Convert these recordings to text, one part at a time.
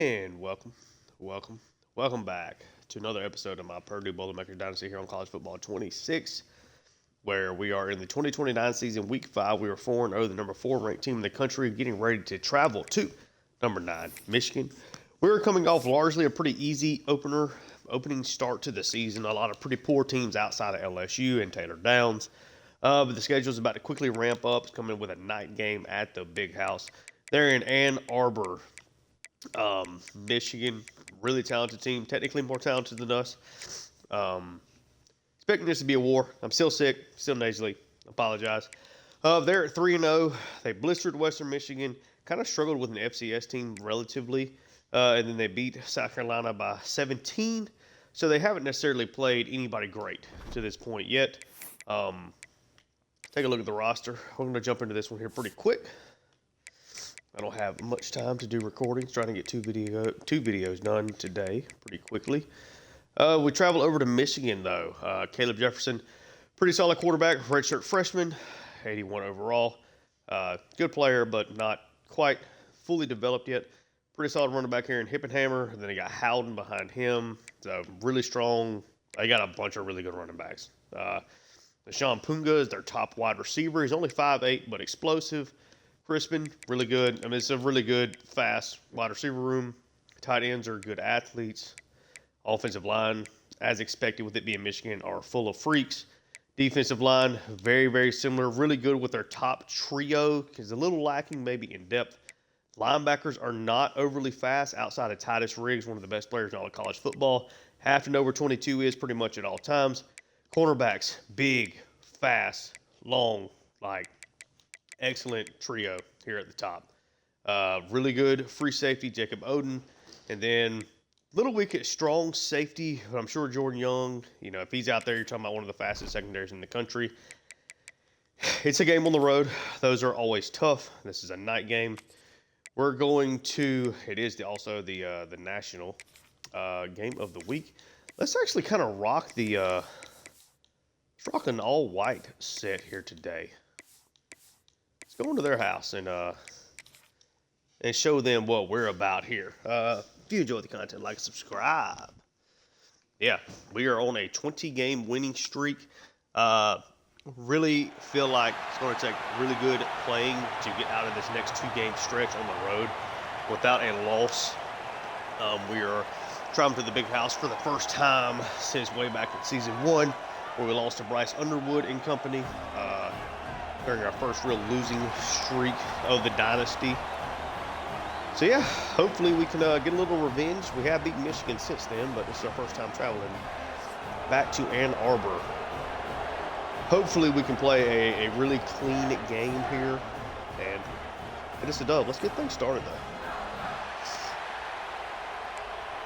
And welcome back to another episode of my Purdue Boilermakers Dynasty here on College Football 26, where we are in the 2029 season, Week 5. We are 4-0, the number 4 ranked team in the country, getting ready to travel to number 9, Michigan. We are coming off largely a pretty easy opening start to the season. A lot of pretty poor teams outside of LSU and Taylor Downs. But the schedule is about to quickly ramp up. It's coming with a night game at the Big House. They're in Ann Arbor, Michigan. Really talented team, technically more talented than us. Expecting this to be a war. I'm still sick, still nasally. Apologize. They're at 3-0. They blistered Western Michigan. Kind of struggled with an FCS team relatively. And then they beat South Carolina by 17. So they haven't necessarily played anybody great to this point yet. Take a look at the roster. We're going to jump into this one here pretty quick. I don't have much time to do recordings. Trying to get two videos done today pretty quickly. We travel over to Michigan, though. Caleb Jefferson, pretty solid quarterback, redshirt freshman, 81 overall. Good player, but not quite fully developed yet. Pretty solid running back here in Hippenhammer. And then you got Howden behind him. So really strong. They got a bunch of really good running backs. Deshaun Punga is their top wide receiver. He's only 5'8", but explosive. Crispin, really good. I mean, it's a really good, fast wide receiver room. Tight ends are good athletes. Offensive line, as expected with it being Michigan, are full of freaks. Defensive line, very, very similar. Really good with their top trio. Is a little lacking maybe in depth. Linebackers are not overly fast outside of Titus Riggs, one of the best players in all of college football. Have to know where 22 is pretty much at all times. Cornerbacks, big, fast, long, excellent trio here at the top. Really good free safety, Jacob Oden. And then a little weak at strong safety, but I'm sure Jordan Young, if he's out there, you're talking about one of the fastest secondaries in the country. It's a game on the road. Those are always tough. This is a night game. We're going to, it is also the national game of the week. Let's actually kind of rock let's rock an all-white set here today. Let's go into their house and show them what we're about here. If you enjoy the content, like and subscribe. Yeah, we are on a 20-game winning streak. Really feel like it's going to take really good playing to get out of this next 2-game stretch on the road without a loss. We are traveling to the Big House for the first time since way back in Season 1, where we lost to Bryce Underwood and company during our first real losing streak of the Dynasty. So yeah, hopefully we can get a little revenge. We have beaten Michigan since then, but this is our first time traveling back to Ann Arbor. Hopefully we can play a really clean game here and get us a dub. Let's get things started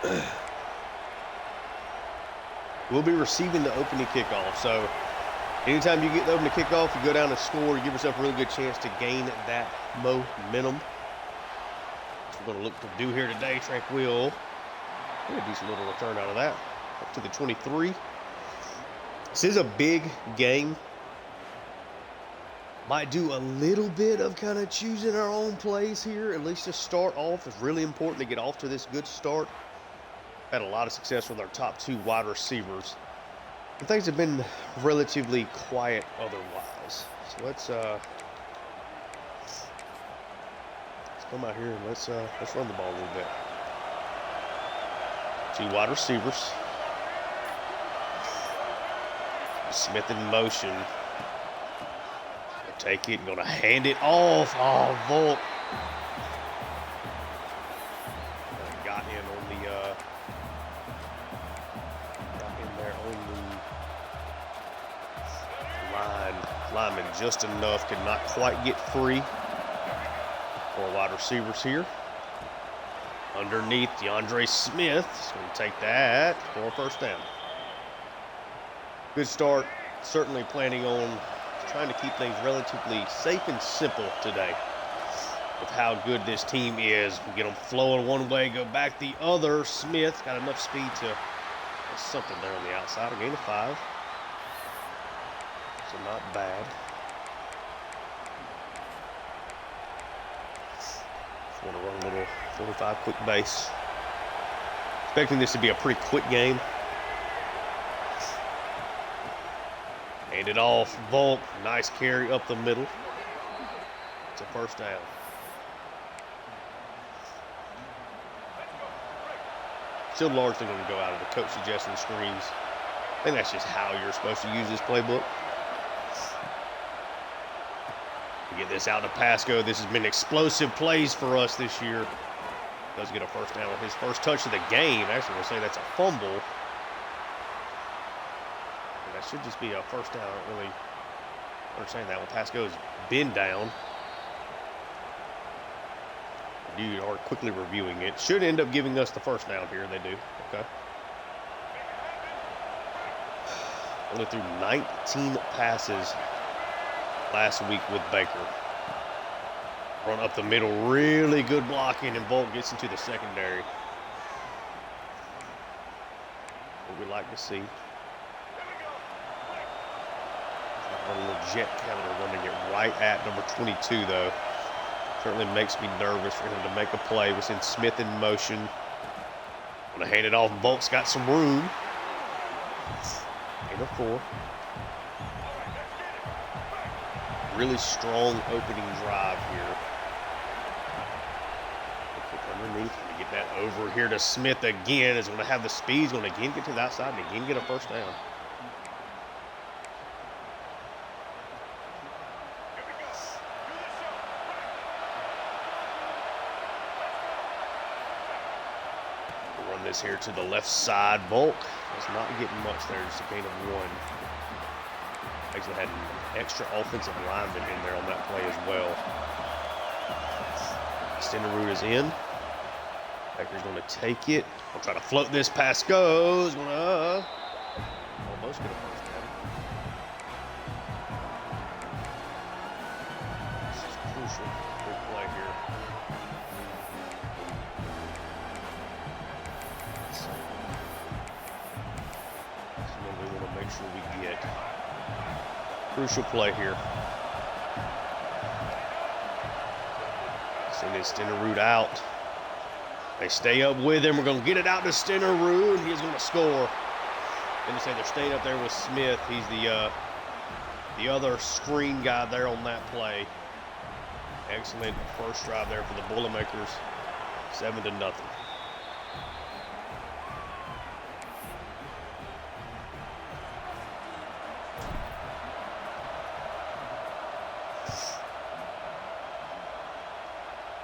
though. We'll be receiving the opening kickoff. So anytime you get the opening kickoff, you go down and score, you give yourself a really good chance to gain that momentum. That's what we're going to look to do here today. Tranquil. Get a decent little return out of that. Up to the 23. This is a big game. Might do a little bit of kind of choosing our own plays here, at least to start off. It's really important to get off to this good start. Had a lot of success with our top 2 wide receivers. And things have been relatively quiet otherwise. So let's come out here and let's run the ball a little bit. 2 wide receivers. Smith in motion. Gonna take it and gonna hand it off. Oh, Volk. Got in there on the lineman just enough. Could not quite get free. 4 wide receivers here. Underneath, DeAndre Smith is going to take that for a first down. Good start. Certainly planning on trying to keep things relatively safe and simple today with how good this team is. We get them flowing one way, go back the other. Smith got enough speed to get something there on the outside. A gain of 5. So not bad. Just want to run a little 45 quick base. Expecting this to be a pretty quick game. Hand it off, Volk, nice carry up the middle. It's a first down. Still largely going to go out of the coach suggesting screens. I think that's just how you're supposed to use this playbook. To get this out to Pasco. This has been explosive plays for us this year. Does get a first down on his first touch of the game. Actually, we'll say that's a fumble. And that should just be a first down. I don't really understand that one. Pasco's been down. You are quickly reviewing it. Should end up giving us the first down here. They do. Okay. Only threw 19 passes last week with Baker. Run up the middle. Really good blocking, and Volk gets into the secondary. What we like to see. A legit counter running it right at number 22, though. Certainly makes me nervous for him to make a play. We send Smith in motion. Gonna hand it off. Volk's got some room. 8 of 4. Really strong opening drive here. Underneath, gonna get that over here to Smith again. Is gonna have the speed. He's gonna again get to the outside and again get a first down. This here to the left side. Volk is not getting much there, just a gain of 1. Actually had an extra offensive lineman in there on that play as well. Extended route is in. Baker's going to take it. I'll try to float this. Pass goes. Gonna almost get a first down. This is crucial. Big play here. Make sure we get crucial play here. Send this Stenerud out. They stay up with him. We're going to get it out to Stenerud. He's going to score. And to say they're staying up there with Smith. He's the other screen guy there on that play. Excellent first drive there for the Boilermakers. 7-0.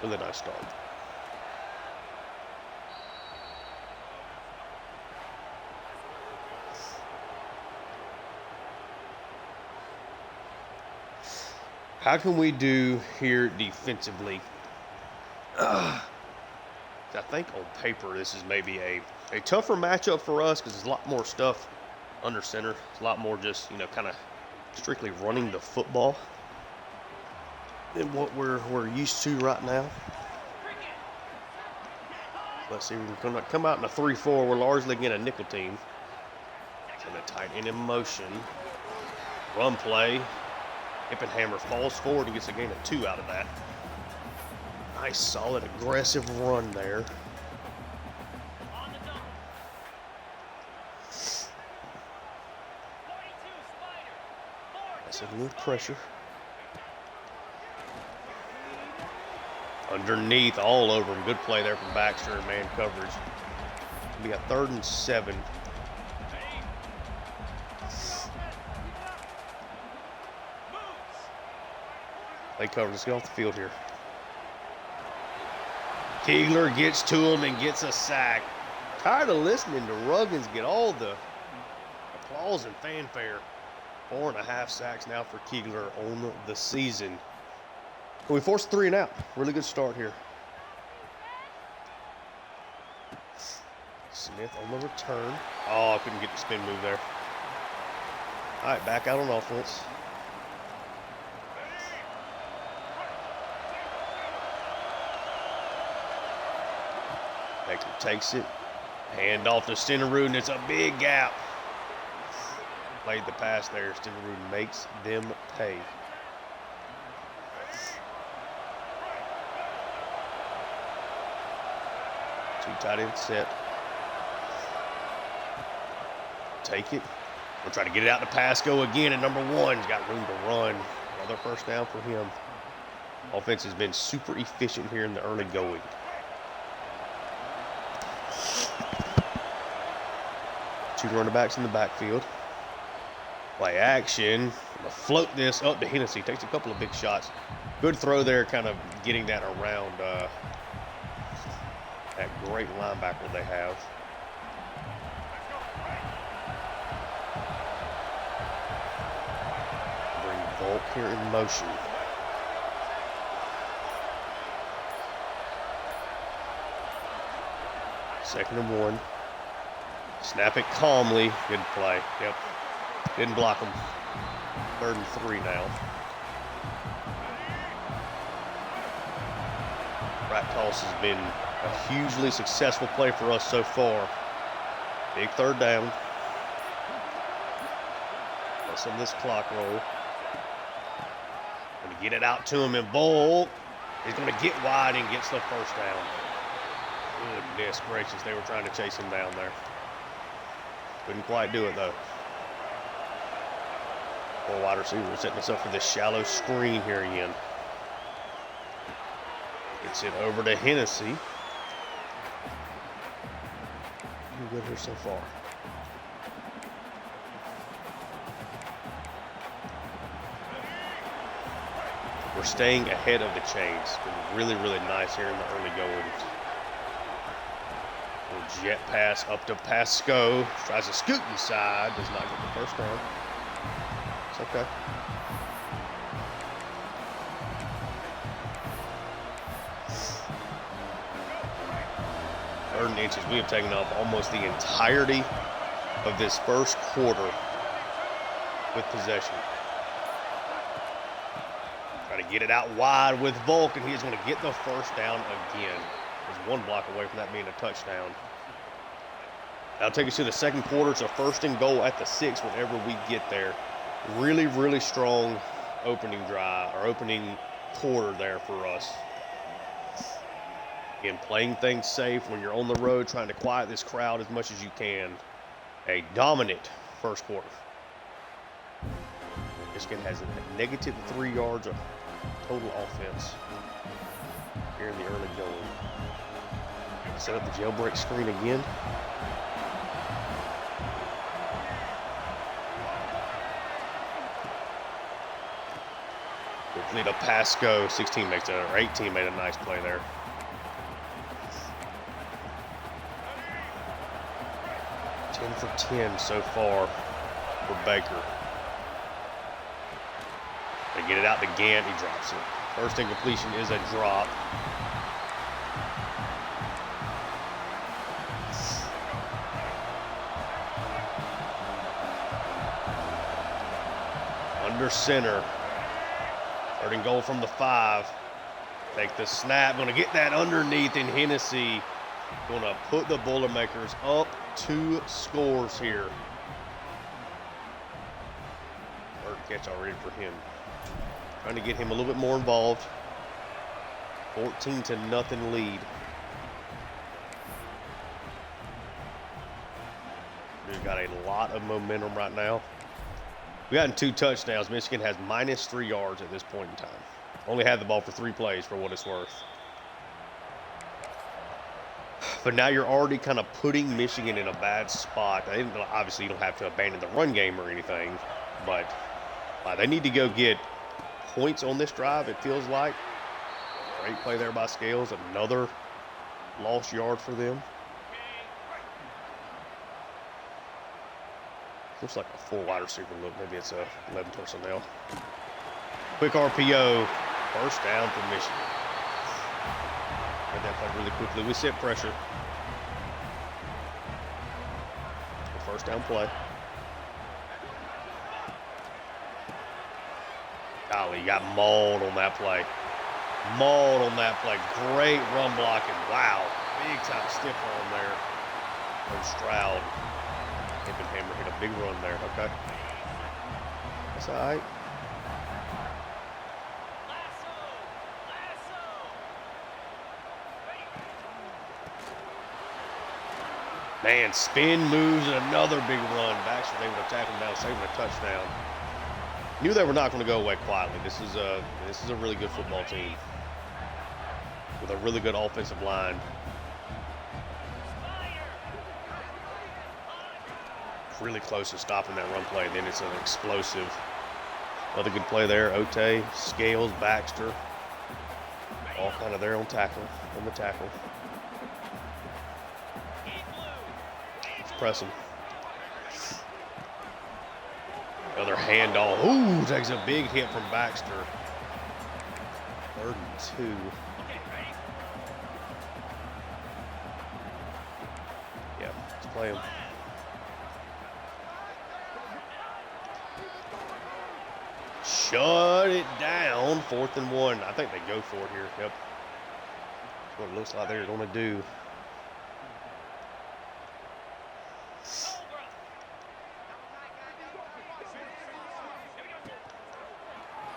Really nice start. How can we do here defensively? I think on paper this is maybe a tougher matchup for us because there's a lot more stuff under center. It's a lot more just, kind of strictly running the football than what we're used to right now. Let's see, we're going to come out in a 3-4. We're largely again a nickel team. And a tight end in motion. Run play. Hippenhammer falls forward and gets a gain of 2 out of that. Nice, solid, aggressive run there. That's a little pressure. Underneath, all over him. Good play there from Baxter and man coverage. It'll be a 3rd and 7. They cover. Let's get off the field here. Keegler gets to him and gets a sack. Tired of listening to Ruggins get all the applause and fanfare. 4.5 sacks now for Keegler on the season. We forced 3 and out. Really good start here. Smith on the return. Oh, I couldn't get the spin move there. All right, back out on offense. Baker takes it. Hand off to Stenerud, and it's a big gap. Played the pass there. Stenerud makes them pay. Two tight end set. take it. We'll try to get it out to Pasco again, and number 1's got room to run. Another first down for him. Offense has been super efficient here in the early going. Two running backs in the backfield. Play action. Float this up to Hennessy. Takes a couple of big shots. Good throw there, kind of getting that around that great linebacker they have. Bring Volk here in motion. Second and 1. Snap it calmly. Good play. Yep. Didn't block him. 3rd and 3 now. Rat toss has been a hugely successful play for us so far. Big 3rd down. Let some of this clock roll. Going to get it out to him, and Volk is going to get wide and gets the first down. Goodness gracious, they were trying to chase him down there. Couldn't quite do it though. 4 wide receivers setting us up for this shallow screen here again. Gets it over to Hennessy. Pretty good here so far. We're staying ahead of the chains. Been really, really nice here in the early goings. Jet pass up to Pasco. Tries to scoot inside. Does not get the first down. It's okay. Third and inches. We have taken up almost the entirety of this first quarter with possession. Try to get it out wide with Volk, and he's going to get the first down again. There's 1 block away from that being a touchdown. That'll take us to the second quarter. It's a 1st and goal at the 6 whenever we get there. Really, really strong opening drive, or opening quarter there for us. Again, playing things safe when you're on the road, trying to quiet this crowd as much as you can. A dominant first quarter. Michigan has a negative -3 yards of total offense here in the early going. Set up the jailbreak screen again. Quickly to Pasco. 18 made a nice play there. Ten for 10 so far for Baker. They get it out to Gant. He drops it. First incompletion is a drop. Under center. 3rd and goal from the 5. Take the snap. Going to get that underneath, and Hennessy going to put the Boilermakers up 2 scores here. 3rd catch already for him. Trying to get him a little bit more involved. 14-0 lead. We've got a lot of momentum right now. We've gotten 2 touchdowns. Michigan has -3 yards at this point in time. Only had the ball for 3 plays for what it's worth. But now you're already kind of putting Michigan in a bad spot. Obviously, you don't have to abandon the run game or anything, but they need to go get points on this drive, it feels like. Great play there by Scales. Another lost yard for them. Looks like a 4 wide receiver look. Maybe it's a 11 personnel. Quick RPO. First down for Michigan. Read that play really quickly. We set pressure. First down play. Golly, you got mauled on that play. Mauled on that play. Great run blocking. Wow. Big time stiff arm there from Stroud. Hippenhammer hit a big run there. Okay. That's all right. Man, spin moves and another big run. Baxter's able to tackle him down, saving a touchdown. Knew they were not going to go away quietly. This is a really good football team with a really good offensive line. Really close to stopping that run play. Then it's an explosive. Another good play there. Ote, Scales, Baxter, all kind of there on the tackle. Let's press him. Another handoff. Ooh, takes a big hit from Baxter. 3rd and 2. Yeah, let's play him. Shut it down. 4th and 1. I think they go for it here. Yep. That's what it looks like they're going to do.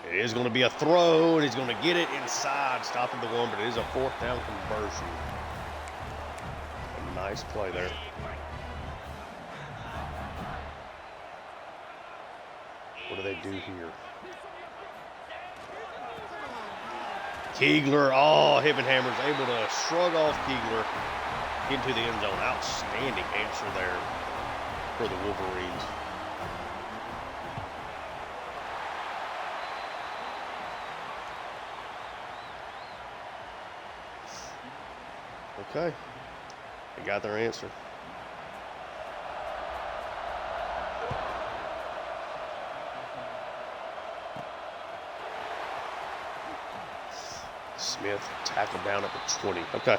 It is going to be a throw, and he's going to get it inside, stopping the one, but it is a 4th down conversion. A nice play there. What do they do here? Keegler, Hippenhammer's able to shrug off Keegler into the end zone. Outstanding answer there for the Wolverines. Okay, they got their answer. Smith tackled down at the 20. Okay.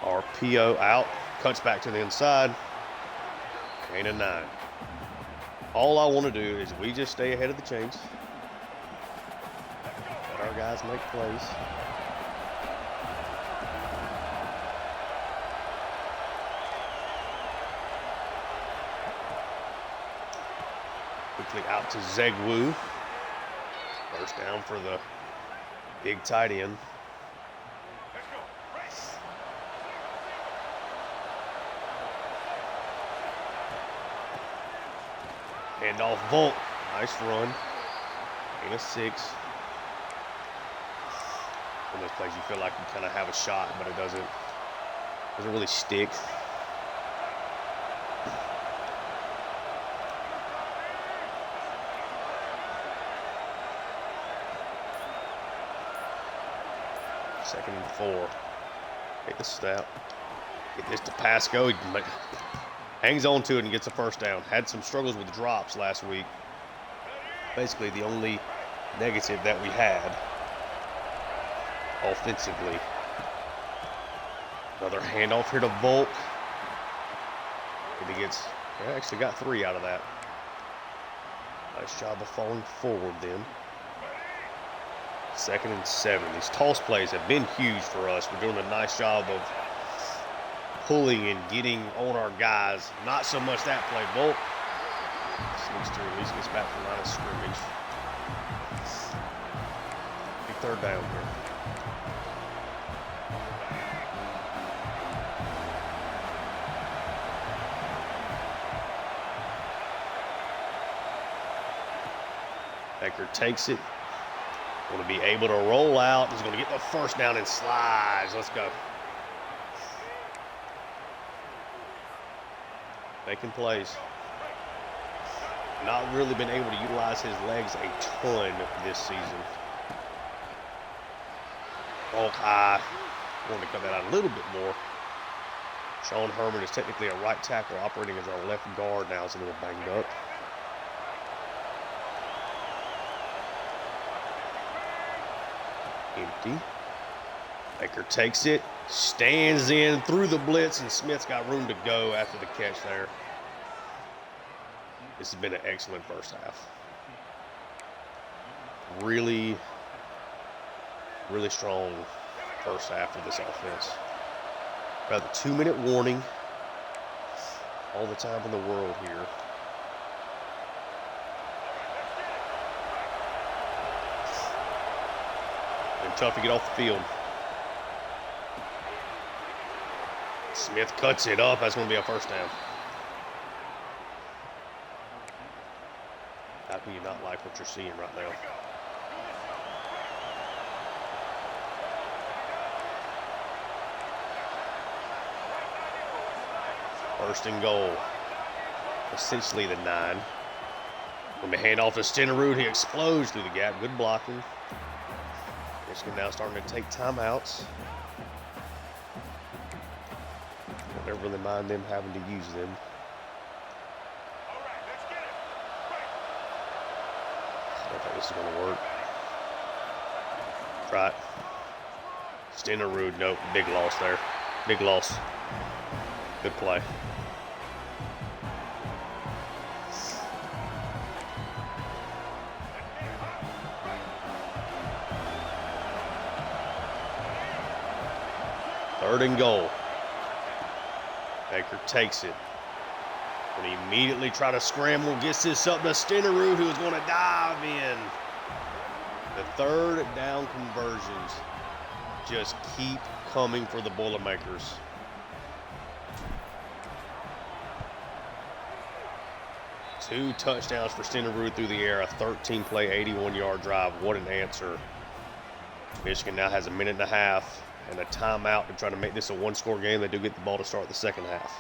RPO out, cuts back to the inside. Gain of 9. All I want to do is we just stay ahead of the chains. Let our guys make plays. Quickly out to Zegwu. First down for the big tight end. Handoff Volk. Nice run. Gain of 6. In those plays you feel like you kind of have a shot, but it doesn't really stick. Second and 4. Take the snap. Get this to Pasco. He hangs on to it and gets a first down. Had some struggles with drops last week. Basically the only negative that we had offensively. Another handoff here to Volk. And he actually got 3 out of that. Nice job of falling forward then. 2nd and 7. These toss plays have been huge for us. We're doing a nice job of pulling and getting on our guys. Not so much that play. Volk needs to at least get back from the line of scrimmage. Big 3rd down here. Becker takes it. Going to be able to roll out. He's going to get the first down and slides. Let's go. Making plays. Not really been able to utilize his legs a ton this season. Volk high. Wanted to cut that out a little bit more. Sean Herman is technically a right tackle operating as our left guard now. He's a little banged up. Empty. Baker takes it, stands in through the blitz, and Smith's got room to go after the catch there. This has been an excellent first half. Really, really strong first half of this offense. About the 2-minute warning. All the time in the world here. They're tough to get off the field. Smith cuts it up. That's going to be a first down. How can you not like what you're seeing right now? First and goal. Essentially the 9. When they hand off to Stenerud, he explodes through the gap. Good blocking. Michigan now starting to take timeouts. I don't really mind them having to use them. I don't think this is going to work. Right. Stenerud, nope. Big loss there. Big loss. Good play. Third and goal. Baker takes it. And he immediately try to scramble, gets this up to Stenerud, who is going to dive in. The third down conversions just keep coming for the Boilermakers. Two touchdowns for Stenerud through the air, a 13-play, 81-yard drive. What an answer. Michigan now has a minute and a half and a timeout to try to make this a one-score game. They do get the ball to start the second half.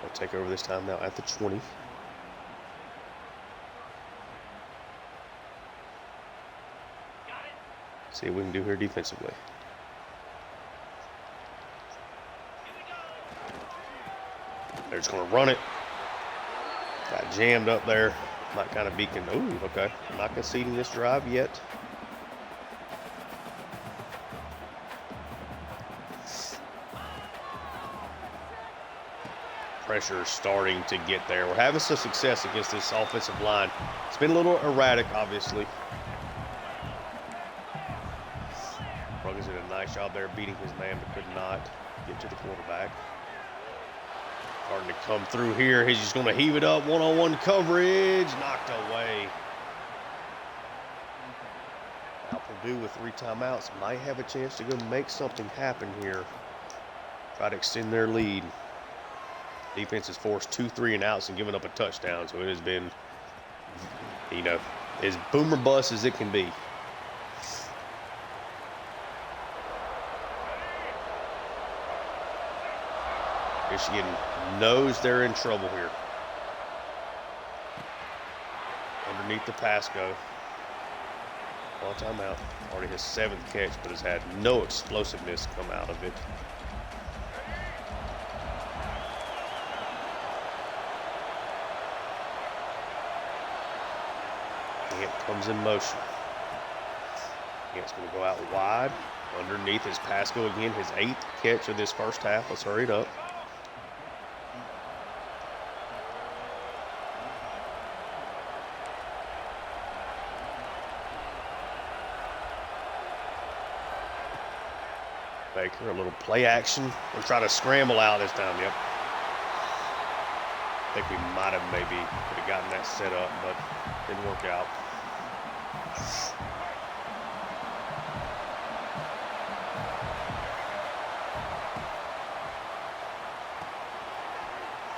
They'll take over this time now at the 20. See what we can do here defensively. They're just going to run it. Got jammed up there. Might kind of be ooh, okay. Not conceding this drive yet. Pressure is starting to get there. We're having some success against this offensive line. It's been a little erratic, obviously. Ruggins did a nice job there beating his man, but could not get to the quarterback. Starting to come through here. He's just going to heave it up. One-on-one coverage. Knocked away. Now Purdue with 3 timeouts might have a chance to go make something happen here. Try to extend their lead. Defense has forced 2 3-and-outs and given up a touchdown. So it has been, you know, as boom or bust as it can be. Michigan knows they're in trouble here. Underneath the pass go. Ball timeout. Already his 7th catch, but has had no explosiveness come out of it. Ant comes in motion. Ant's going to go out wide. Underneath his pass go again. His 8th catch of this first half. Let's hurry it up. Baker, a little play action. We'll try to scramble out this time, yep. I think we might have maybe could have gotten that set up, but didn't work out.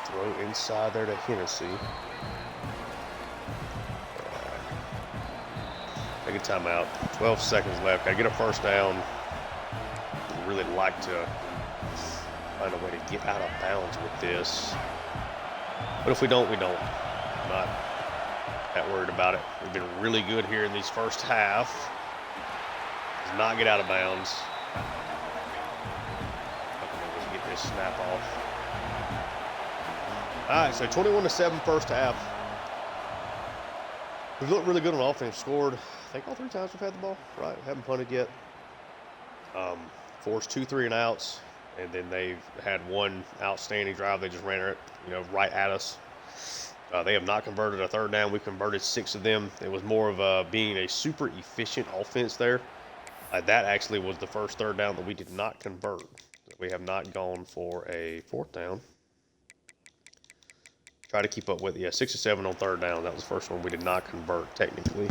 Throw inside there to Hennessy. Take a timeout. 12 seconds left. Got to get a first down. Really like to find a way to get out of bounds with this. But if we don't, we don't. I'm not that worried about it. We've been really good here in these first half. Does not get out of bounds. Let's get this snap off. All right, so 21-7 first half. We've looked really good on offense. Scored, I think, all 3 times we've had the ball. Right, haven't punted yet. Forced 2 3-and-outs, and then they've had one outstanding drive. They just ran it, right at us. They have not converted a third down. We've converted 6 of them. It was more of being a super efficient offense there. That actually was the first third down that we did not convert. We have not gone for a 4th down. Try to keep up with it. Yeah, 6 or 7 on third down. That was the first one we did not convert technically.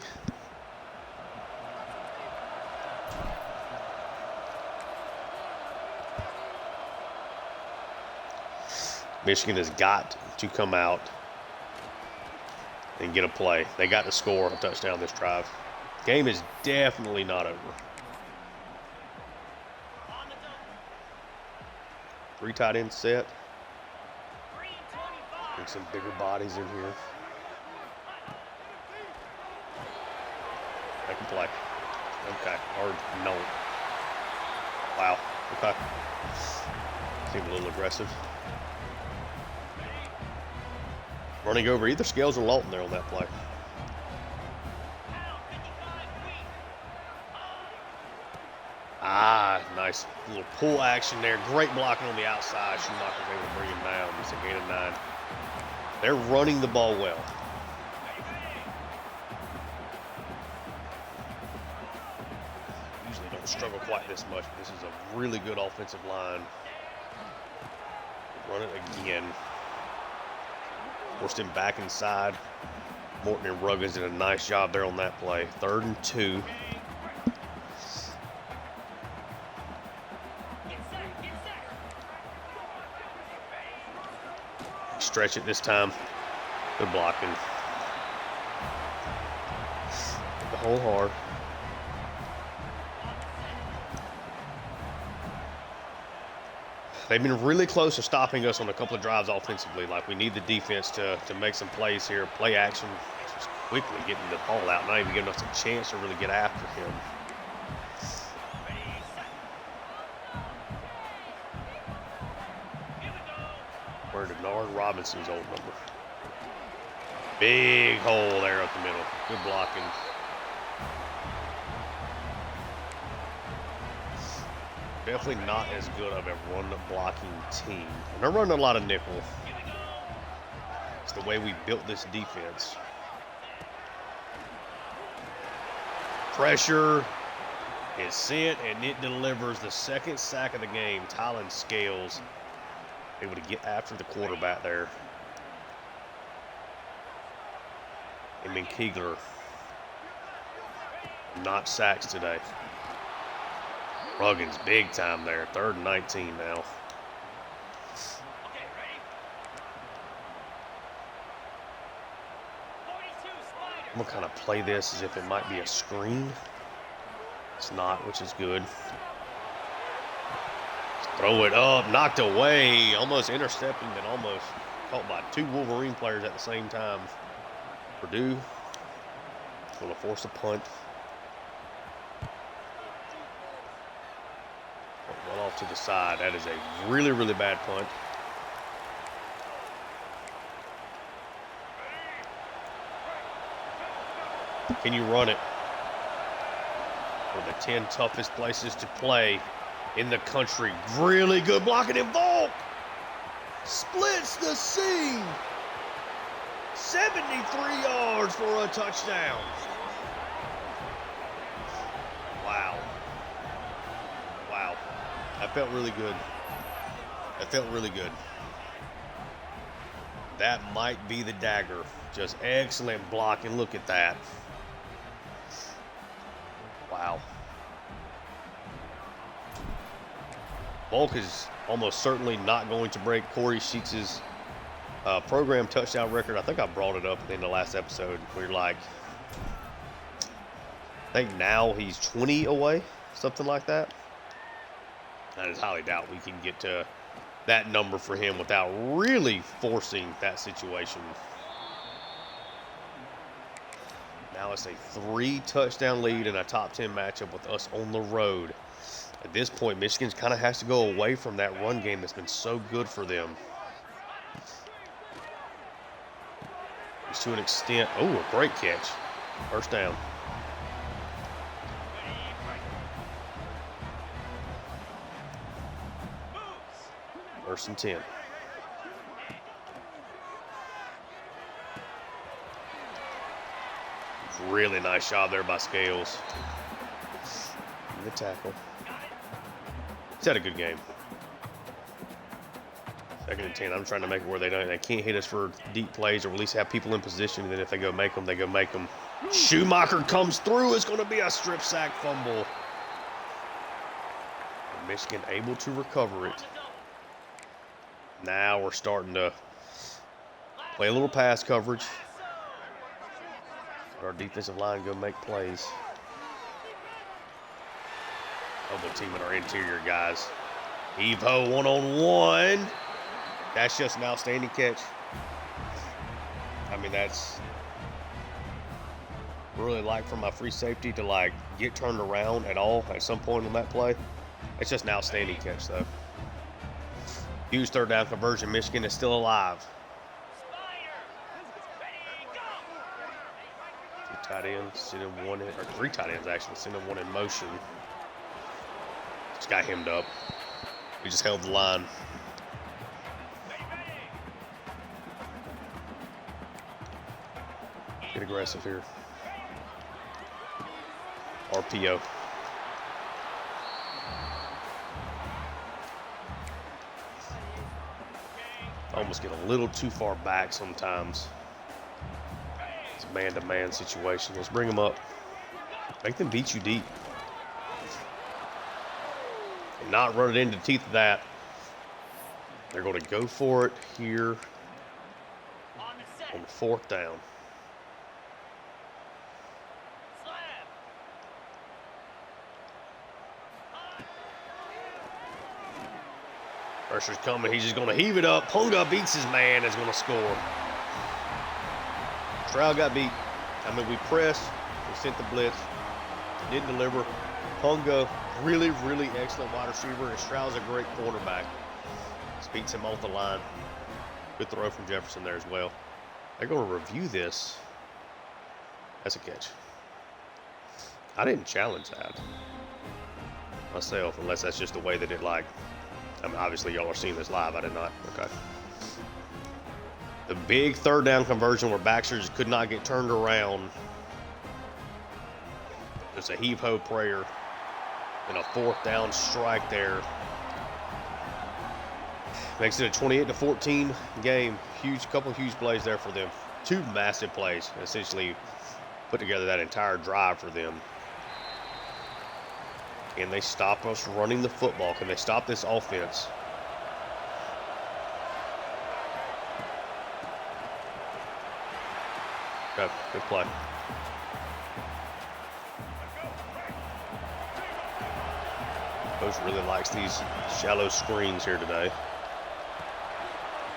Michigan has got to come out and get a play. They got to score a touchdown this drive. Game is definitely not over. 3 tight end set. Bring some bigger bodies in here. Make a play. Okay. Or no. Wow. Okay. Seemed a little aggressive. Running over either Scales or Lawton there on that play. Ah, nice little pull action there. Great blocking on the outside. Schumacher's able to bring him down. It's a gain of 9. They're running the ball well. Usually don't struggle quite this much, but this is a really good offensive line. Run it again. Forced him back inside. Morton and Ruggins did a nice job there on that play. 3rd and 2. Stretch it this time. Good blocking. The hole hard. They've been really close to stopping us on a couple of drives offensively. Like, we need the defense to make some plays here. Play action, just quickly getting the ball out. Not even giving us a chance to really get after him. Where Denard Robinson's old number. Big hole there up the middle. Good blocking. Definitely not as good of a run-blocking team. And they're running a lot of nickel. It's the way we built this defense. Pressure is sent, and it delivers the 2nd sack of the game. Tylen Scales able to get after the quarterback there. And then Kegler, not sacks today. Ruggins big time there. 3rd and 19 now. I'm gonna kind of play this as if it might be a screen. It's not, which is good. Throw it up, knocked away, almost intercepting, then almost caught by 2 Wolverine players at the same time. Purdue going to force a punt. Well off to the side. That is a really, really bad punt. Can you run it? One of the 10 toughest places to play in the country. Really good blocking, and Volk splits the seam. 73 yards for a touchdown. Wow. Wow. That felt really good. That felt really good. That might be the dagger. Just excellent blocking. Look at that. Wow. Volk is almost certainly not going to break Corey Sheets' program touchdown record. I think I brought it up in the last episode. We're like, I think now he's 20 away, something like that. I just highly doubt we can get to that number for him without really forcing that situation. Now it's a 3-touchdown lead in a top 10 matchup with us on the road. At this point, Michigan kind of has to go away from that run game that's been so good for them. Just to an extent. Oh, a great catch. First down. First and 10. Really nice job there by Scales. The tackle. He's had a good game. 2nd and 10. I'm trying to make it where they can't hit us for deep plays, or at least have people in position. And then if they go make them, they go make them. Schumacher comes through. It's going to be a strip sack fumble. And Michigan able to recover it. Now we're starting to play a little pass coverage. Our defensive line go make plays. Double teaming our interior guys. Heave-ho, one-on-one. That's just an outstanding catch. I mean, that's really like for my free safety to like get turned around at all at some point on that play. It's just an outstanding catch, though. Huge 3rd down conversion. Michigan is still alive. 2 tight ends, sending one in, or 3 tight ends actually, sending one in motion. Just got hemmed up. We just held the line. Get aggressive here. RPO. Almost get a little too far back sometimes. It's a man-to-man situation. Let's bring them up. Make them beat you deep. And not run it into the teeth of that. They're going to go for it here on the 4th down. Pressure's coming. He's just going to heave it up. Punga beats his man. Is going to score. Stroud got beat. I mean, we pressed. We sent the blitz. Didn't deliver. Punga, really, really excellent wide receiver. And Stroud's a great quarterback. Just beats him off the line. Good throw from Jefferson there as well. They're going to review this. That's a catch. I didn't challenge that myself, unless that's just the way that it like. I mean, obviously, y'all are seeing this live. I did not. Okay. The big 3rd down conversion where Baxter just could not get turned around. Just a heave-ho prayer. And a 4th down strike there. Makes it a 28-14 game. Couple huge plays there for them. 2 massive plays. Essentially put together that entire drive for them. Can they stop us running the football? Can they stop this offense? Okay, good play. Coach really likes these shallow screens here today.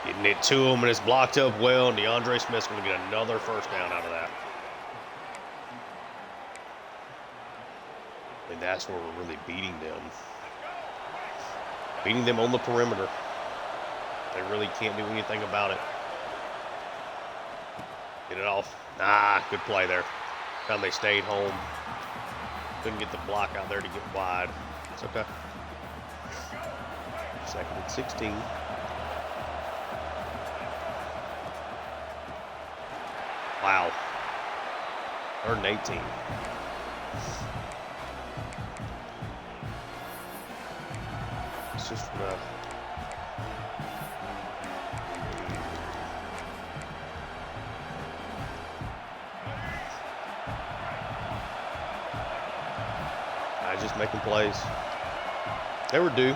Getting it to him, and it's blocked up well. And DeAndre Smith's going to get another 1st down out of that. And that's where we're really beating them. Beating them on the perimeter. They really can't do anything about it. Get it off. Good play there. Time they stayed home. Couldn't get the block out there to get wide. It's okay. 2nd and 16. Wow. 3rd and 18. It's just just making plays. They were due.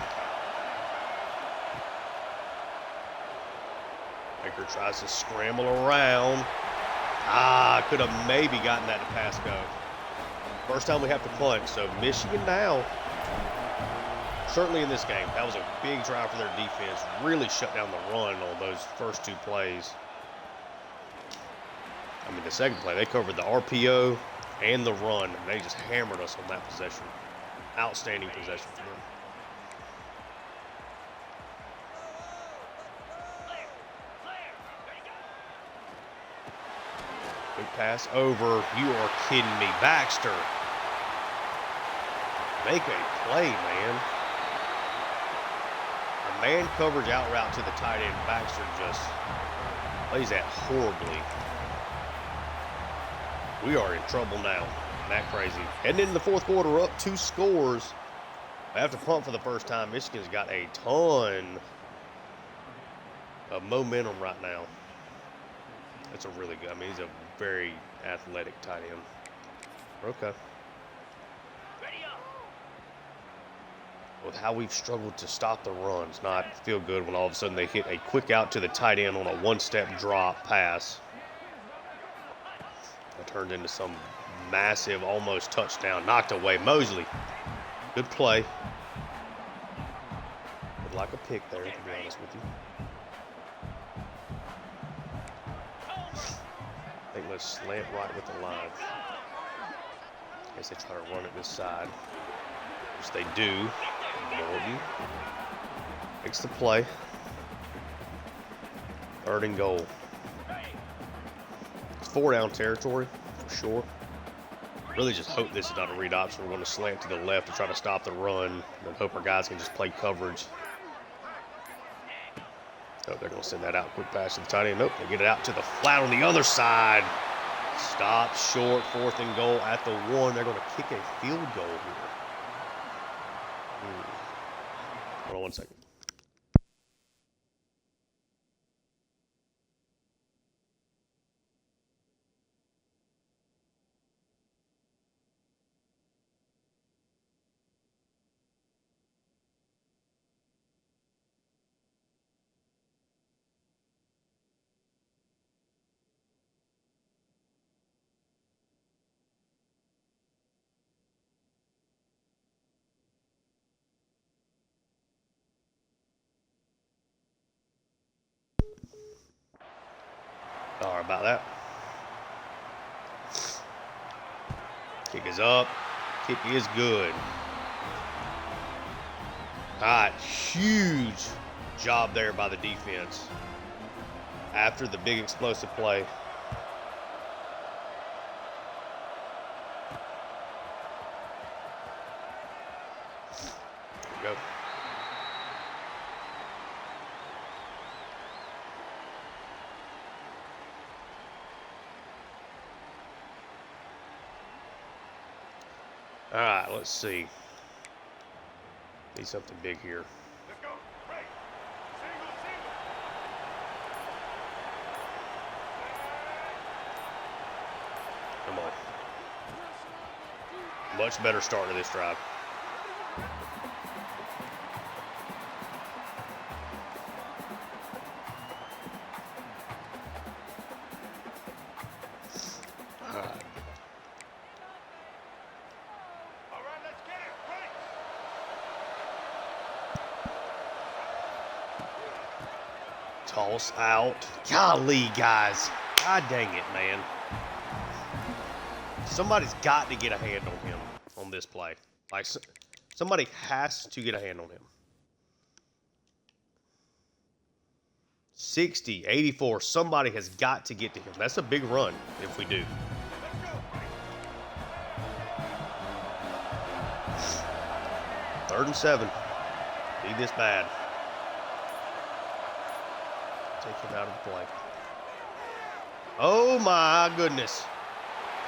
Baker tries to scramble around. Could have maybe gotten that to pass go. First time we have to punt, so Michigan now. Certainly in this game, that was a big drive for their defense. Really shut down the run on those first 2 plays. I mean, the 2nd play, they covered the RPO and the run, and they just hammered us on that possession. Outstanding possession for them. Big pass over. You are kidding me. Baxter. Make a play, man. A man coverage out route to the tight end. Baxter just plays that horribly. We are in trouble now. That crazy. Heading into the 4th quarter, up 2 scores. They have to punt for the first time. Michigan's got a ton momentum right now. That's a really good. I mean, he's a very athletic tight end. Okay. With how we've struggled to stop the runs, not feel good when all of a sudden they hit a quick out to the tight end on a one-step drop pass. That turned into some massive, almost touchdown, knocked away. Mosley, good play. Would like a pick there, to be honest with you. I think let's slant right with the line. I guess they try to run it this side, which they do. Morton makes the play. 3rd and goal. It's 4-down territory for sure. Really just hope this is not a read option. We're going to slant to the left to try to stop the run and hope our guys can just play coverage. Oh, they're going to send that out. Quick pass to the tight end. Nope, they get it out to the flat on the other side. Stop short, 4th and goal at the 1. They're going to kick a field goal here. Hold on 1 second. Sorry about that. Kick is up. Kick is good. All right, huge job there by the defense. After the big explosive play. Go. All right, let's see. Need something big here. Let's go. Right. Come on. Much better start to this drive. Toss out. Golly, guys. God dang it, man. Somebody's got to get a hand on him on this play. Like, somebody has to get a hand on him. 60, 84. Somebody has got to get to him. That's a big run if we do. Third and 7. Need this bad. Take him out of the play. Oh my goodness.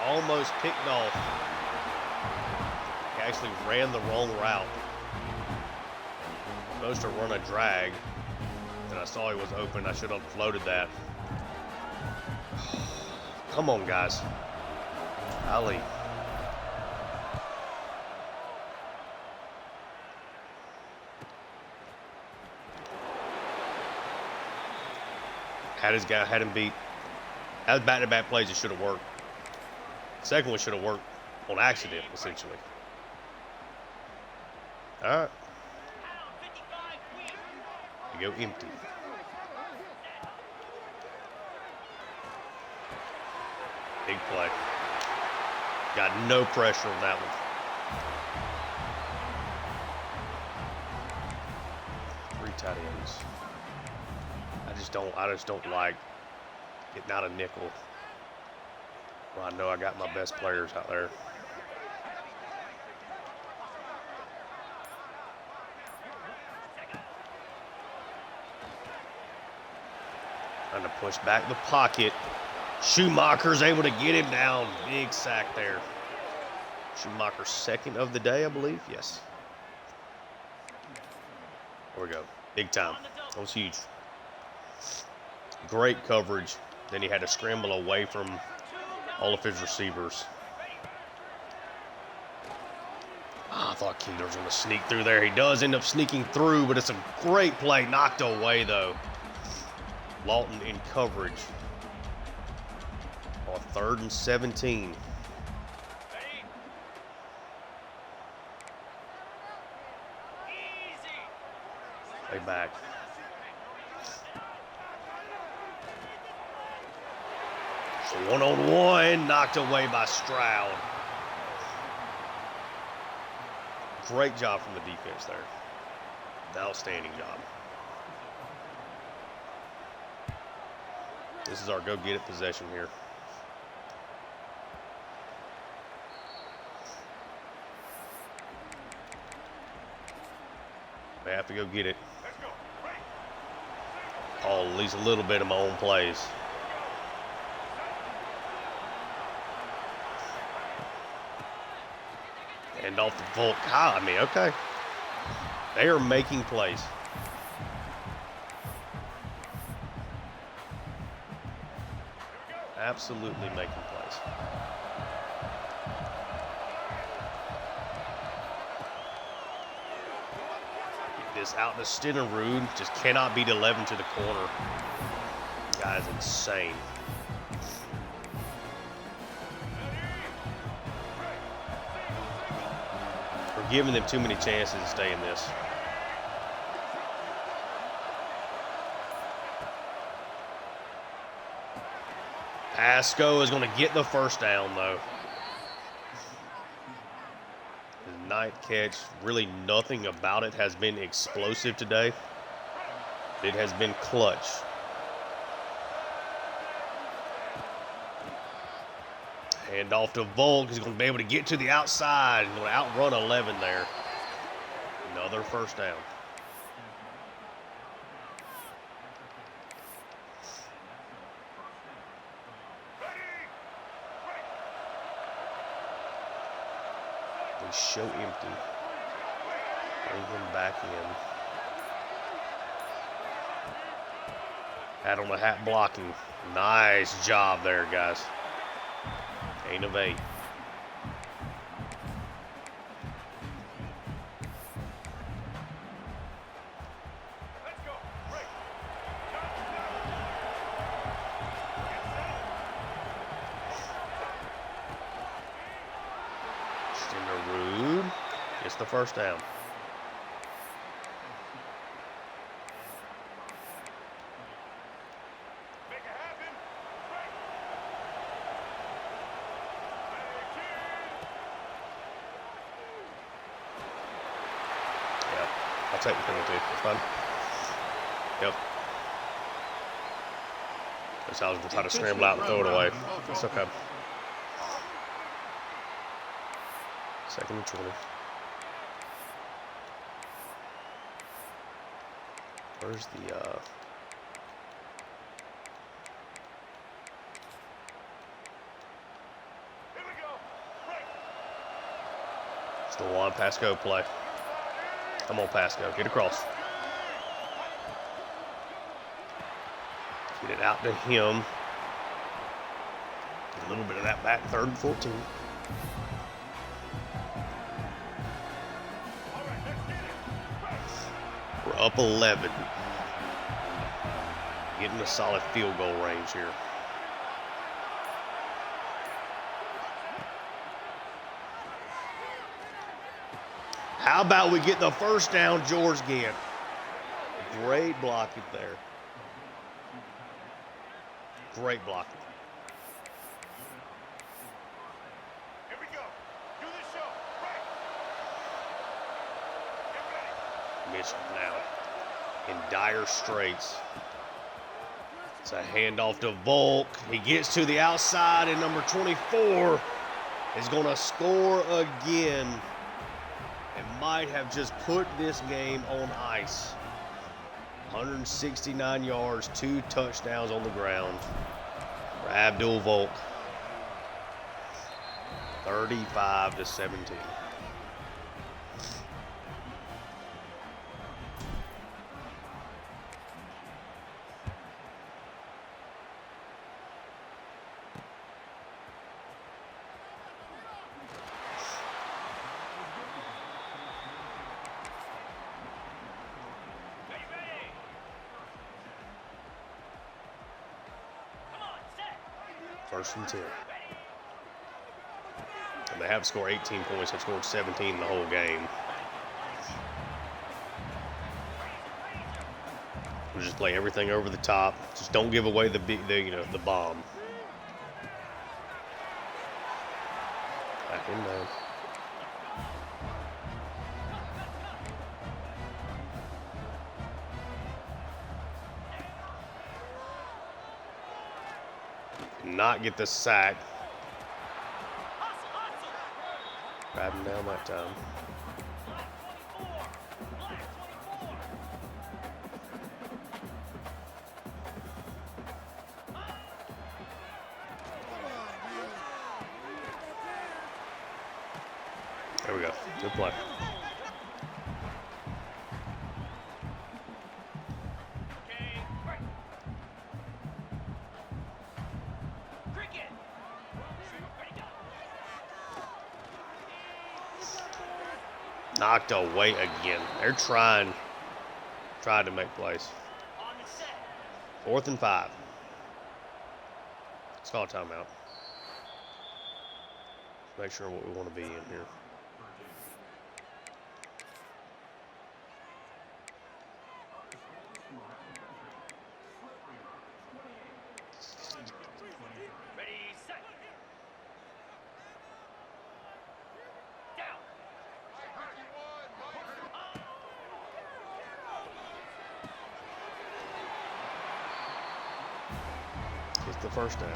Almost picked off. He actually ran the wrong route. Supposed to run a drag. And I saw he was open. I should have floated that. Come on, guys. Ali. Had his guy, had him beat. That was back-to-back plays that should have worked. Second one should have worked on accident, essentially. All right. We go empty. Big play. Got no pressure on that one. Three tight ends. I just don't like getting out of nickel. Well, I know I got my best players out there. Trying to push back the pocket. Schumacher's able to get him down. Big sack there. Schumacher's second of the day, I believe. Yes. There we go. Big time. That was huge. Great coverage. Then he had to scramble away from all of his receivers. I thought Keeler was going to sneak through there. He does end up sneaking through, but it's a great play. Knocked away, though. Lawton in coverage. On 3rd and 17. Way back. So 1-on-1, knocked away by Stroud. Great job from the defense there. Outstanding job. This is our go-get-it possession here. We have to go get it. Call at least a little bit of my own plays. And off the Volk. I mean, okay. They are making plays. Absolutely making plays. Get this out to Stenerud. Just cannot beat 11 to the corner. This guy's insane. We're giving them too many chances to stay in this. Pasco is going to get the first down, though. His ninth catch, really nothing about it has been explosive today. It has been clutch. Hand off to Volk. He's going to be able to get to the outside. He's going to outrun 11 there. Another first down. They show empty. Bring him back in. Hat on the hat blocking. Nice job there, guys. Gain of 8. Stenerud gets the first down. I'll take the penalty. It's fine. Yep. That's how I was going to try to scramble out and throw it away. It's okay. 2nd and 20. Where's the It's the Juan Pasco play. Come on, Pasco. Get across. Get it out to him. Get a little bit of that back. 3rd and 14. We're up 11. Getting a solid field goal range here. How about we get the first down, George Gant? Great blocking there. Great blocking. Here we go. Do the show. Right. Mitchell now in dire straits. It's a handoff to Volk. He gets to the outside, and number 24 is going to score again. And might have just put this game on ice. 169 yards, 2 touchdowns on the ground for Abdul Volk. 35-17. First and 10. And they have scored 18 points. They've scored 17 the whole game. We'll just play everything over the top. Just don't give away the bomb. Back in there. Not get the sack. Grab him down that time. There we go. Good play. Knocked away again. They're trying to make plays. 4th and 5. Let's call a timeout. Make sure what we want to be in here. It's the first down.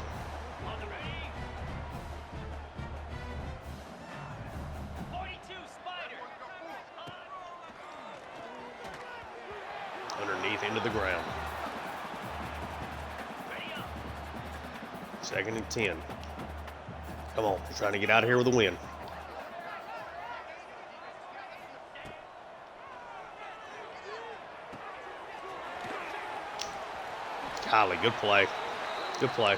Underneath into the ground. 2nd and 10. Come on, we're trying to get out of here with a win. Golly, good play. Good play.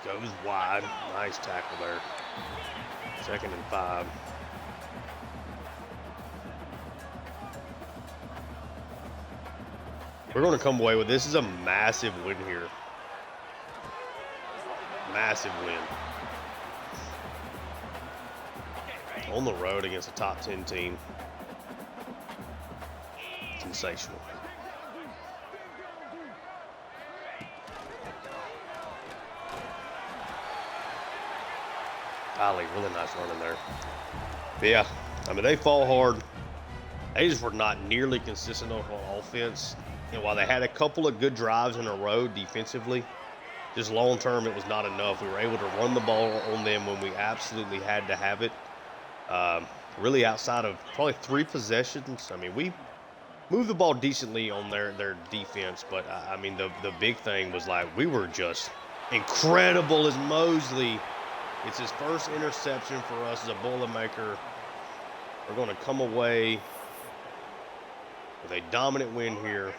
Goes wide. Nice tackle there. 2nd and 5. We're going to come away with this is a massive win here. Massive win. On the road against a top 10 team. Sensational. Golly, really nice running there. But yeah, I mean, they fall hard. They just were not nearly consistent on offense. And while they had a couple of good drives in a row defensively, just long term, it was not enough. We were able to run the ball on them when we absolutely had to have it. Really outside of probably 3 possessions. I mean, we moved the ball decently on their defense, but I mean, the big thing was like we were just incredible as Mosley. It's his first interception for us as a Boilermaker. We're going to come away with a dominant win here,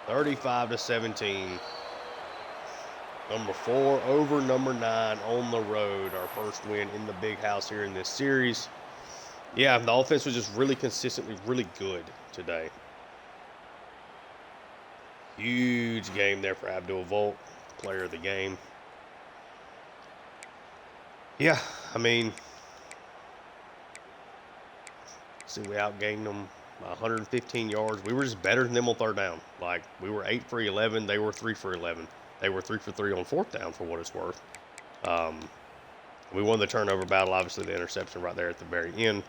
35-17. Number 4 over number 9 on the road. Our first win in the big house here in this series. Yeah, the offense was just really consistently really good today. Huge game there for Abdul Volk, player of the game. Yeah, I mean, see, we outgained them by 115 yards. We were just better than them on 3rd down. Like, we were 8 for 11. They were 3 for 11. They were 3 for 3 on 4th down, for what it's worth. We won the turnover battle, obviously the interception right there at the very end.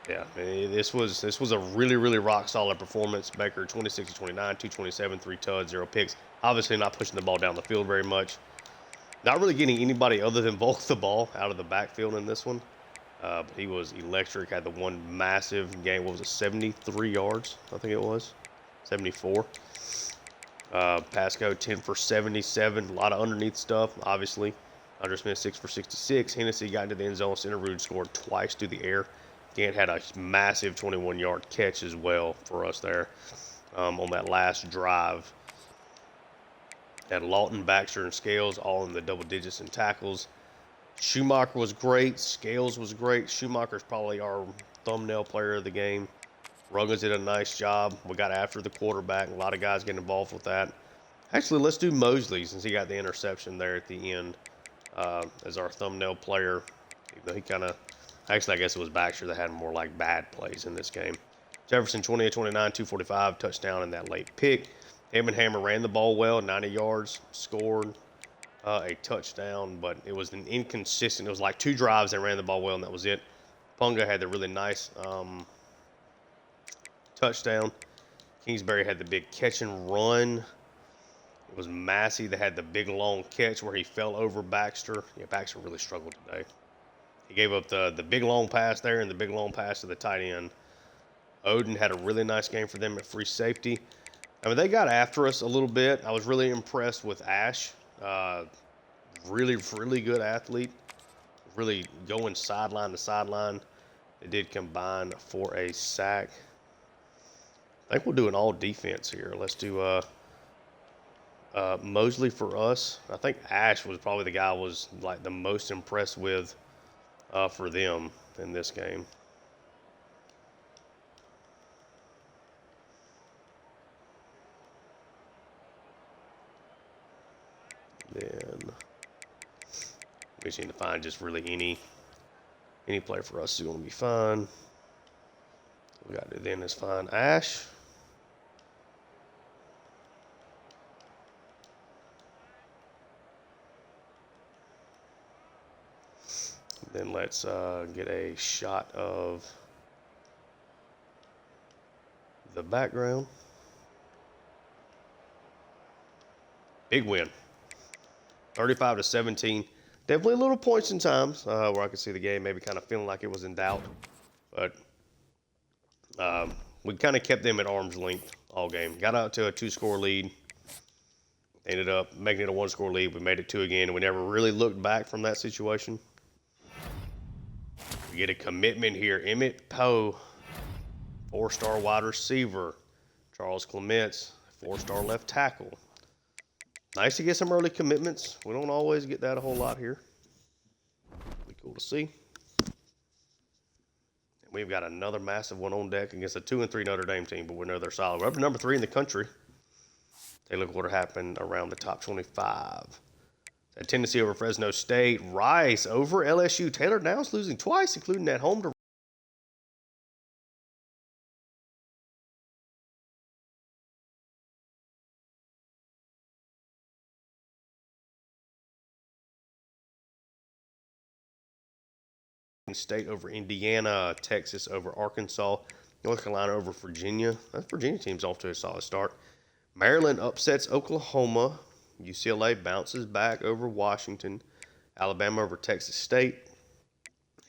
Yeah, this was a really, really rock solid performance. Baker 26-29, 227, 3 tuds, 0 picks. Obviously not pushing the ball down the field very much. Not really getting anybody other than Volk the ball out of the backfield in this one. But he was electric. Had the one massive game. What was it, 73 yards? I think it was. 74. Pasco 10 for 77. A lot of underneath stuff, obviously. Andre Smith 6 for 66. Hennessy got into the end zone. Centerrood scored twice through the air. Gant had a massive 21-yard catch as well for us there on that last drive. Had Lawton, Baxter, and Scales all in the double digits in tackles. Schumacher was great. Scales was great. Schumacher's probably our thumbnail player of the game. Ruggins did a nice job. We got after the quarterback. A lot of guys getting involved with that. Actually, let's do Mosley since he got the interception there at the end as our thumbnail player. Even though he kind of, actually, I guess it was Baxter that had more like bad plays in this game. Jefferson 28-29, 245, touchdown and that late pick. Hammer ran the ball well, 90 yards, scored a touchdown, but it was an inconsistent. It was like 2 drives that ran the ball well, and that was it. Punga had the really nice touchdown. Kingsbury had the big catch and run. It was Massey that had the big long catch where he fell over Baxter. Yeah, Baxter really struggled today. He gave up the big long pass there and the big long pass to the tight end. Odin had a really nice game for them at free safety. I mean, they got after us a little bit. I was really impressed with Ash. Really good athlete. Really going sideline to sideline. They did combine for a sack. I think we'll do an all defense here. Let's do Mosley for us. I think Ash was probably the guy I was like the most impressed with for them in this game. Then we just need to find just really any player for us is going to be fine. We got to then is fine. Ash. Then let's get a shot of the background. Big win. 35-17. Definitely little points in times where I could see the game maybe kind of feeling like it was in doubt. But we kind of kept them at arm's length all game. Got out to a 2-score lead. Ended up making it a 1-score lead. We made it 2 again, and we never really looked back from that situation. We get a commitment here. Emmett Poe, 4-star wide receiver. Charles Clements, 4-star left tackle. Nice to get some early commitments. We don't always get that a whole lot here. Be cool to see. And we've got another massive one on deck against a 2-3 Notre Dame team, but we know they're solid. We're up to number 3 in the country. Take a look at what happened around the top 25. At Tennessee over Fresno State. Rice over LSU. Taylor Downs losing twice, including at home to State over Indiana. Texas over Arkansas. North Carolina over Virginia. That Virginia team's off to a solid start. Maryland upsets Oklahoma. UCLA bounces back over Washington. Alabama over Texas State.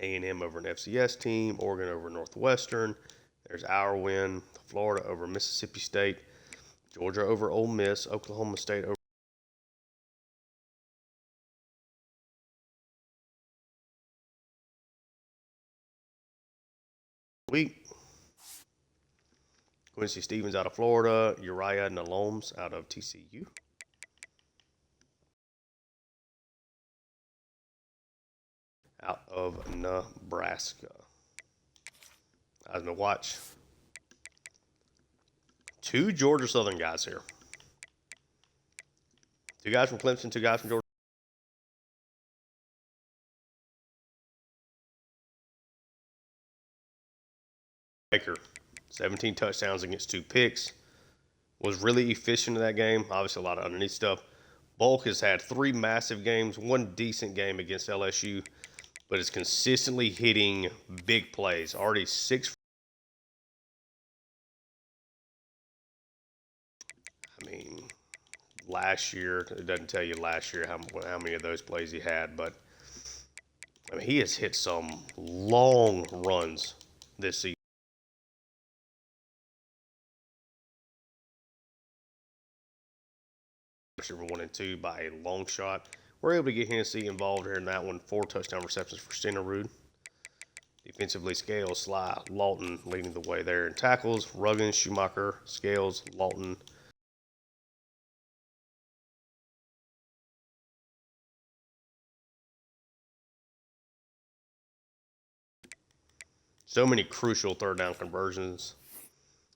A&M over an FCS team. Oregon over Northwestern. There's our win. Florida over Mississippi State. Georgia over Ole Miss. Oklahoma State over week. Quincy Stevens out of Florida. Uriah Naloms out of TCU. Out of Nebraska. I was going to watch 2 Georgia Southern guys here. 2 guys from Clemson, 2 guys from Georgia. Baker, 17 touchdowns against 2 picks. Was really efficient in that game. Obviously, a lot of underneath stuff. Bulk has had 3 massive games, 1 decent game against LSU, but is consistently hitting big plays. Already 6. I mean, last year, it doesn't tell you last year how many of those plays he had, but I mean, he has hit some long runs this season. Receiver 1 and 2 by a long shot. We're able to get Hennessy involved here in that one. 4 touchdown receptions for Stenerud. Defensively, Scales, Sly, Lawton leading the way there. In tackles, Ruggins, Schumacher, Scales, Lawton. So many crucial third down conversions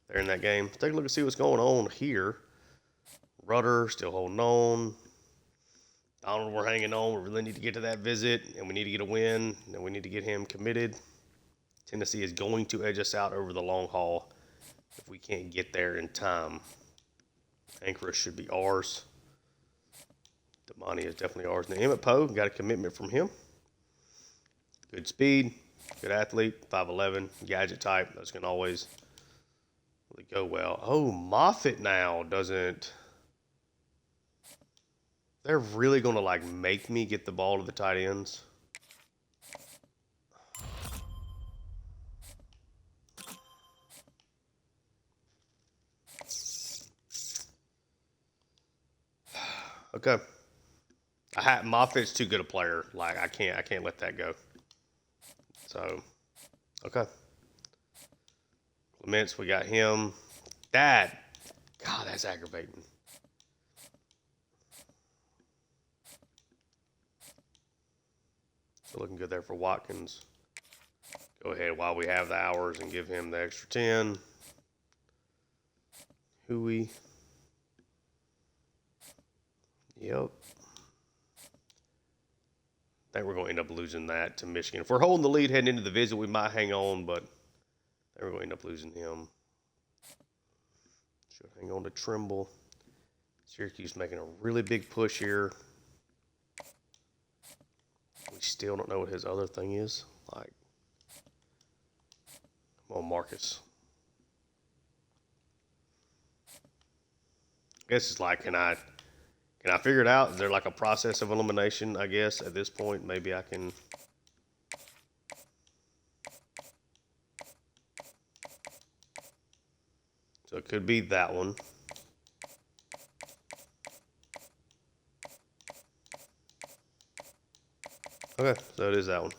there in that game. Let's take a look and see what's going on here. Rudder still holding on. Donald, we're hanging on. We really need to get to that visit, and we need to get a win, and we need to get him committed. Tennessee is going to edge us out over the long haul if we can't get there in time. Anchorage should be ours. Damani is definitely ours. Now, Emmett Poe, got a commitment from him. Good speed, good athlete, 5'11", gadget type. That's going to always really go well. Oh, Moffitt now doesn't... They're really going to, like, make me get the ball to the tight ends. Okay. Moffitt's too good a player. Like, I can't let that go. So, okay. Clements, we got him. God, that's aggravating. So looking good there for Watkins. Go ahead while we have the hours and give him the extra 10. Huey. Yep. I think we're going to end up losing that to Michigan. If we're holding the lead heading into the visit, we might hang on, but I think we're going to end up losing him. Should hang on to Trimble. Syracuse making a really big push here. We still don't know what his other thing is. Like, come on, Marcus. I guess it's like, can I figure it out? Is there like a process of elimination, I guess, at this point? Maybe I can... So it could be that one. Okay, so it is that one.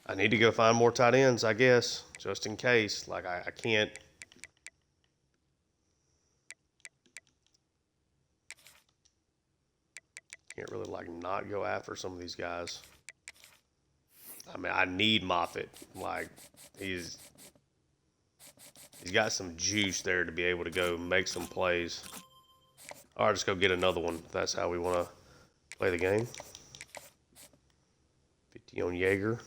I need to go find more tight ends, I guess, just in case. Like, I can't. Can't really, like, not go after some of these guys. I mean, I need Moffitt. Like, he's got some juice there to be able to go make some plays. Or just go get another one if that's how we want to play the game. 50 on Jaeger.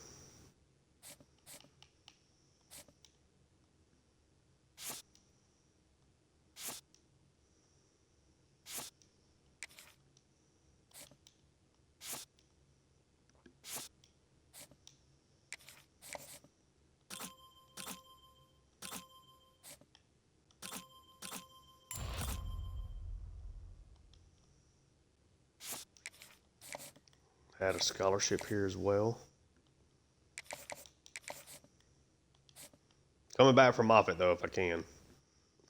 Had a scholarship here as well. Coming back from Moffitt, though, if I can.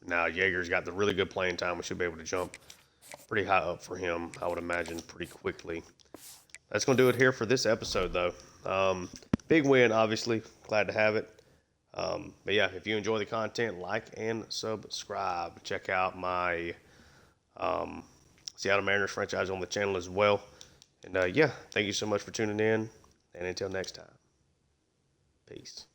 Now, Jaeger's got the really good playing time. We should be able to jump pretty high up for him, I would imagine, pretty quickly. That's going to do it here for this episode, though. Big win, obviously. Glad to have it. But, yeah, if you enjoy the content, like and subscribe. Check out my Seattle Mariners franchise on the channel as well. And, yeah, thank you so much for tuning in. And until next time, peace.